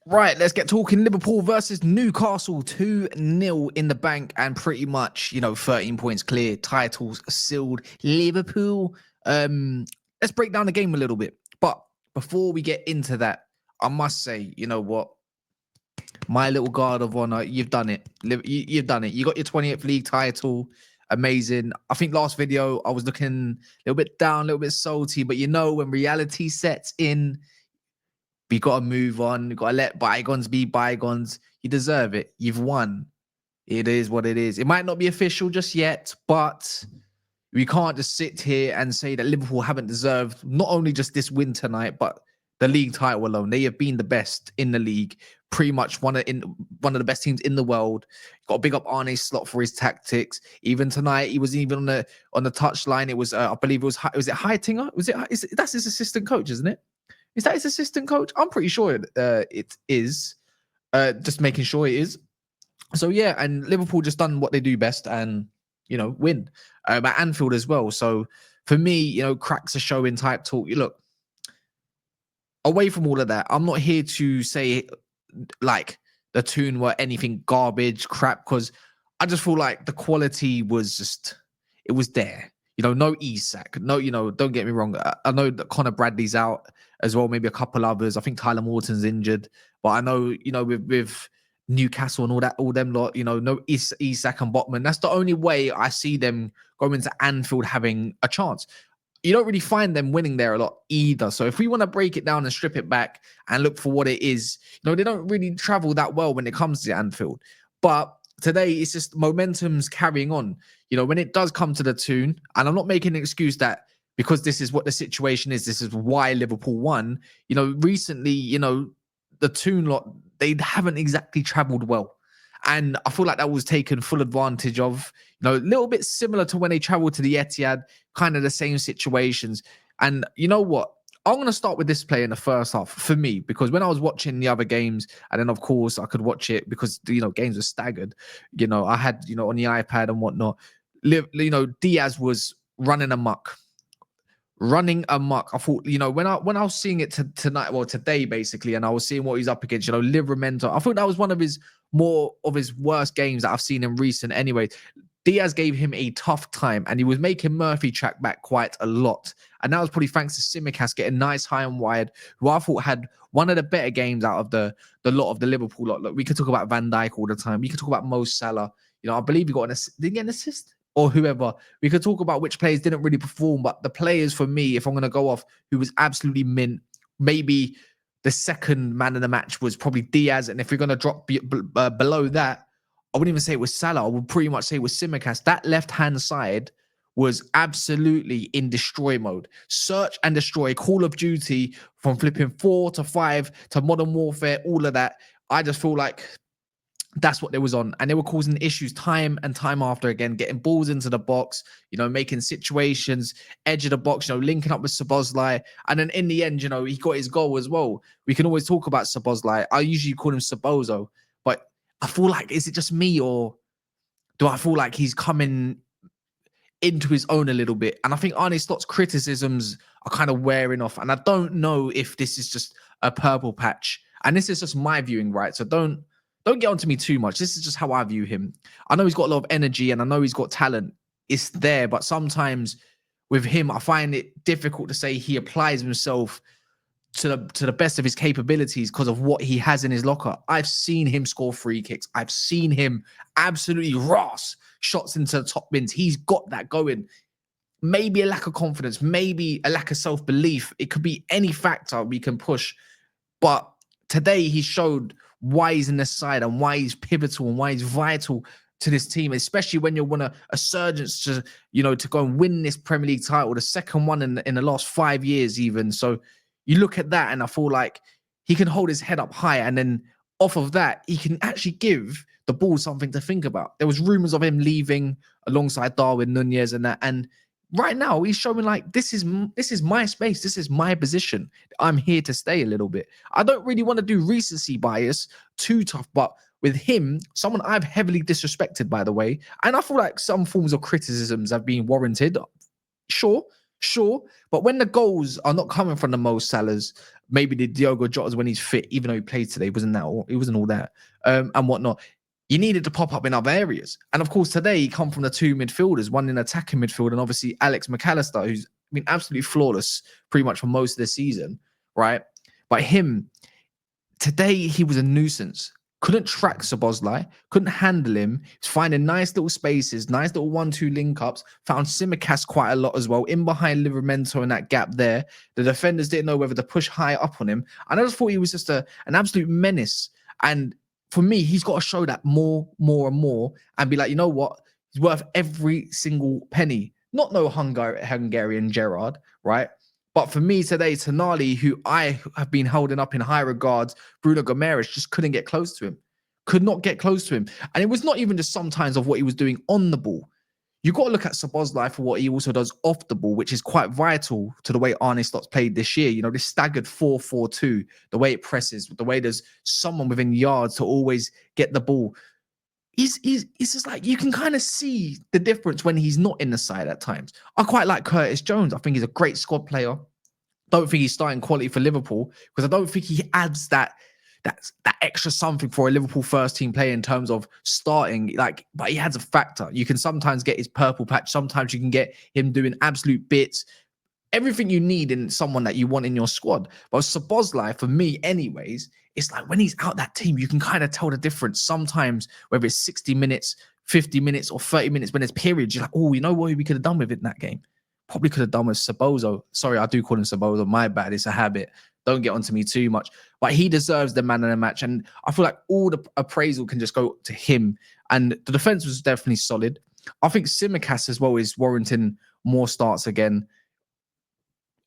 Right, let's get talking. Liverpool versus Newcastle, 2-0 in the bank, and pretty much, 13 points clear, titles sealed. Liverpool. Let's break down the game a little bit. But before we get into that, I must say, you know what? My little guard of honor, you've done it. You've done it. You got your 20th league title. Amazing. I think last video I was looking a little bit down, a little bit salty, but when reality sets in, we got to move on. We got to let bygones be bygones. You deserve it. You've won. It is what it is. It might not be official just yet, but we can't just sit here and say that Liverpool haven't deserved not only just this win tonight, but the league title alone. They have been the best in the league, pretty much one of the best teams in the world. Got to big up Arne Slot for his tactics. Even tonight, he was even on the touchline. It was, I believe it was it Heitinger? That's his assistant coach, isn't it? Is that his assistant coach? I'm pretty sure it is. Just making sure it is. So yeah, and Liverpool just done what they do best and win at Anfield as well. So for me, cracks are showing type talk. Look, away from all of that, I'm not here to say like the tune were anything garbage, crap, because I just feel like the quality was it was there. No Isak. No, don't get me wrong. I know that Connor Bradley's out as well, maybe a couple others. I think Tyler Morton's injured. But I know, with Newcastle and all them lot, no Isak and Botman. That's the only way I see them going to Anfield having a chance. You don't really find them winning there a lot either. So if we want to break it down and strip it back and look for what it is, they don't really travel that well when it comes to Anfield. But today, it's just momentum's carrying on. When it does come to the tune, and I'm not making an excuse that because this is what the situation is, this is why Liverpool won. Recently, the tune lot, they haven't exactly traveled well. And I feel like that was taken full advantage of, a little bit similar to when they traveled to the Etihad, kind of the same situations. And you know what? I'm going to start with this play in the first half for me, because when I was watching the other games, and then of course I could watch it because, games were staggered. I had, on the iPad and whatnot, Diaz was running amok. I thought, when I was seeing it tonight, well, today basically, and I was seeing what he's up against, Livramento, I thought that was one of his worst games that I've seen in recent anyway. Diaz gave him a tough time, and he was making Murphy track back quite a lot. And that was probably thanks to Tsimikas getting nice high and wide, who I thought had one of the better games out of the lot of the Liverpool lot. Look, we could talk about Van Dijk all the time. We could talk about Mo Salah. I believe he got did he get an assist? Or whoever. We could talk about which players didn't really perform, but the players for me, if I'm going to go off, who was absolutely mint, maybe the second man of the match was probably Diaz. And if you're going to drop below that, I wouldn't even say it was Salah. I would pretty much say it was Tsimikas. That left-hand side was absolutely in destroy mode. Search and destroy, Call of Duty, from flipping 4 to 5 to Modern Warfare, all of that. I just feel like that's what they was on. And they were causing issues time and time after again, getting balls into the box, making situations, edge of the box, linking up with Szoboszlai. And then in the end, he got his goal as well. We can always talk about Szoboszlai. I usually call him Szobozo, but I feel like, is it just me, or do I feel like he's coming into his own a little bit? And I think Arne Slot's criticisms are kind of wearing off. And I don't know if this is just a purple patch. And this is just my viewing, right? So don't get onto me too much. This is just how I view him. I know he's got a lot of energy and I know he's got talent. It's there, but sometimes with him, I find it difficult to say he applies himself to the best of his capabilities because of what he has in his locker. I've seen him score free kicks. I've seen him absolutely ross shots into the top bins. He's got that going. Maybe a lack of confidence, maybe a lack of self-belief. It could be any factor we can push. But today he showed why he's in this side and why he's pivotal and why he's vital to this team, especially when you want a surgence to, to go and win this Premier League title, the second one in the last 5 years even. So you look at that and I feel like he can hold his head up high, and then off of that, he can actually give the ball something to think about. There was rumors of him leaving alongside Darwin Nunez and that, and right now he's showing like, this is my space. This is my position. I'm here to stay a little bit. I don't really want to do recency bias too tough, but with him, someone I've heavily disrespected, by the way, and I feel like some forms of criticisms have been warranted. Sure. But when the goals are not coming from the Mo Salahs, maybe the Diogo Jota's when he's fit, even though he played today, he wasn't all that, and whatnot. You needed to pop up in other areas. And of course, today he come from the two midfielders, one in attacking midfield, and obviously Alex McAllister, who's been absolutely flawless pretty much for most of the season, right? But him, today he was a nuisance. Couldn't track Szoboszlai, couldn't handle him. He's finding nice little spaces, nice little 1-2 link-ups. Found Tsimikas quite a lot as well, in behind Livramento in that gap there. The defenders didn't know whether to push high up on him. And I just thought he was just an absolute menace. And for me, he's got to show that more and more and be like, you know what? He's worth every single penny. Not no Hungarian Gerard, right? But for me today, Tonali, who I have been holding up in high regards, Bruno Gomes just couldn't get close to him. Could not get close to him. And it was not even just sometimes of what he was doing on the ball. You got to look at Szoboszlai for what he also does off the ball, which is quite vital to the way Arne Slot's played this year. You know, this staggered 4-4-2, the way it presses, the way there's someone within yards to always get the ball. It's just like you can kind of see the difference when he's not in the side at times. I quite like Curtis Jones. I think he's a great squad player. Don't think he's starting quality for Liverpool because I don't think he adds that extra something for a Liverpool first team player in terms of starting. Like, but he has a factor. You can sometimes get his purple patch. Sometimes you can get him doing absolute bits. Everything you need in someone that you want in your squad. But Szoboszlai, for me, anyways, it's like when he's out that team, you can kind of tell the difference. Sometimes, whether it's 60 minutes, 50 minutes, or 30 minutes, when there's periods, you're like, oh, you know what we could have done with it in that game? Probably could have done with Szoboszlai. Sorry, I do call him Szoboszlai. My bad. It's a habit. Don't get onto me too much. But he deserves the man of the match. And I feel like all the appraisal can just go to him. And the defense was definitely solid. I think Tsimikas as well is warranting more starts again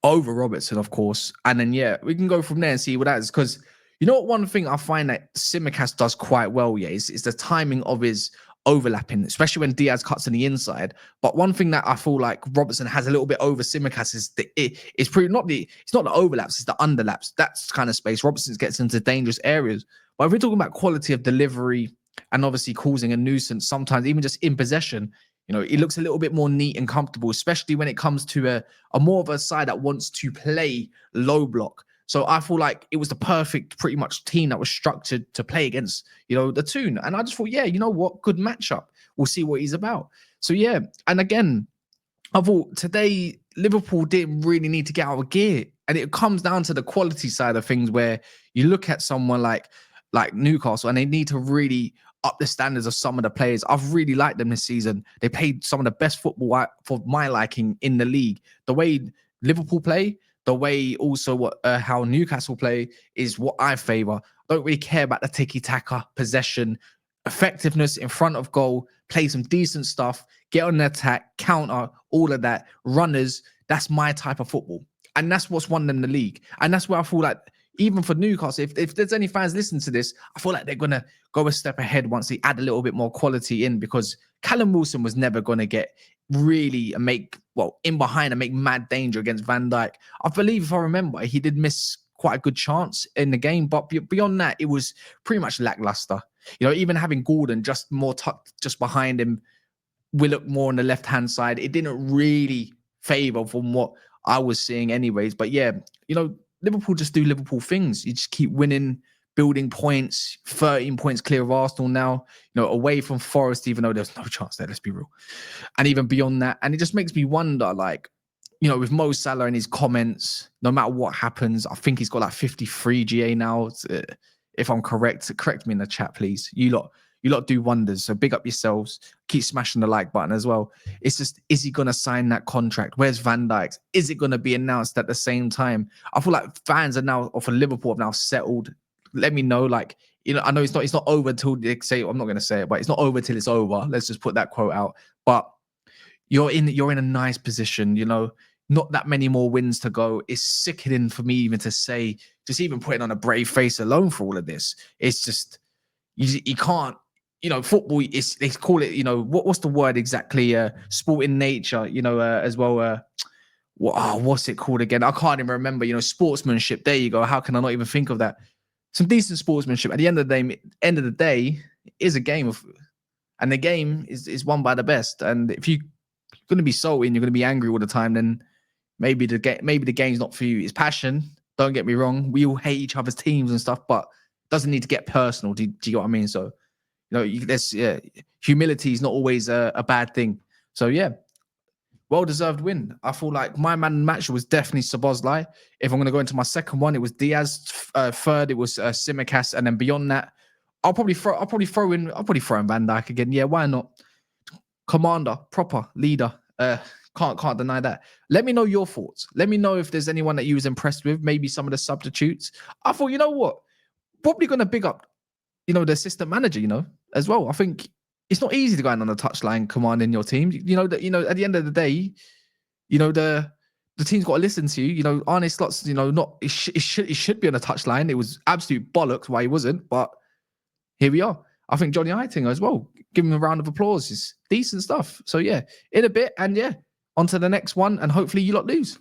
over Robertson, of course. And then, yeah, we can go from there and see what that is. Because you know what, one thing I find that Tsimikas does quite well, yeah, is the timing of his overlapping, especially when Diaz cuts on the inside. But one thing that I feel like Robertson has a little bit over Tsimikas is it's not the overlaps, it's the underlaps. That's kind of space. Robertson gets into dangerous areas. But if we're talking about quality of delivery and obviously causing a nuisance, sometimes even just in possession, you know, it looks a little bit more neat and comfortable, especially when it comes to a more of a side that wants to play low block. So I feel like it was the perfect, pretty much team that was structured to play against, you know, the Toon. And I just thought, yeah, you know what? Good matchup. We'll see what he's about. So, yeah. And again, I thought today Liverpool didn't really need to get out of gear. And it comes down to the quality side of things where you look at someone like Newcastle and they need to really up the standards of some of the players. I've really liked them this season. They played some of the best football for my liking in the league. The way Liverpool play, the way also how Newcastle play is what I favor. I don't really care about the tiki-taka, possession, effectiveness in front of goal, play some decent stuff, get on the attack, counter, all of that. Runners, that's my type of football. And that's what's won them the league. And that's where I feel like, even for Newcastle, if there's any fans listening to this, I feel like they're going to go a step ahead once they add a little bit more quality in, because Callum Wilson was never going to get really in behind and make mad danger against Van Dijk. I believe, if I remember, he did miss quite a good chance in the game, but beyond that, it was pretty much lackluster. You know, even having Gordon just more just behind him, Willock more on the left-hand side, it didn't really favor from what I was seeing anyways. But yeah, you know, Liverpool just do Liverpool things. You just keep winning, building points, 13 points clear of Arsenal now, you know, away from Forest, even though there's no chance there, let's be real. And even beyond that, and it just makes me wonder, like, you know, with Mo Salah and his comments, no matter what happens, I think he's got like 53 GA now. If I'm correct me in the chat, please. You lot do wonders. So big up yourselves. Keep smashing the like button as well. It's just, is he going to sign that contract? Where's Van Dijk? Is it going to be announced at the same time? I feel like fans are now, or for Liverpool, have now settled. Let me know, like, you know, I know it's not over till they say, I'm not going to say it, but it's not over till it's over. Let's just put that quote out. But you're in a nice position, you know, not that many more wins to go. It's sickening for me even to say, just even putting on a brave face alone for all of this. It's just, you can't, you know, football is, they call it, you know, what's the word exactly? Sport in nature, you know, as well. What's it called again? I can't even remember, you know, sportsmanship. There you go. How can I not even think of that? Some decent sportsmanship. At the end of the day, it is a game and the game is won by the best. And if you're going to be salty and you're going to be angry all the time, then maybe the game's not for you. It's passion, Don't get me wrong. We all hate each other's teams and stuff, but doesn't need to get personal. Do you get what I mean? So, there's humility is not always a bad thing. So yeah, well-deserved win. I feel like my man in the match was definitely Szoboszlai. If I'm going to go into my second one, it was Diaz. Third, it was Tsimikas, and then beyond that, I'll probably throw in Van Dijk again. Yeah, why not? Commander, proper leader. Can't deny that. Let me know your thoughts. Let me know if there's anyone that you was impressed with. Maybe some of the substitutes. I thought, you know what? Probably going to big up, the assistant manager, as well. I think it's not easy to go in on the touchline commanding your team. At the end of the day, the team's got to listen to you. Arne Slot's, it should be on the touchline. It was absolute bollocks why he wasn't, but here we are. I think Johnny Eiting as well. Give him a round of applause. It's decent stuff. So yeah, in a bit, and yeah, on to the next one, and hopefully you lot lose.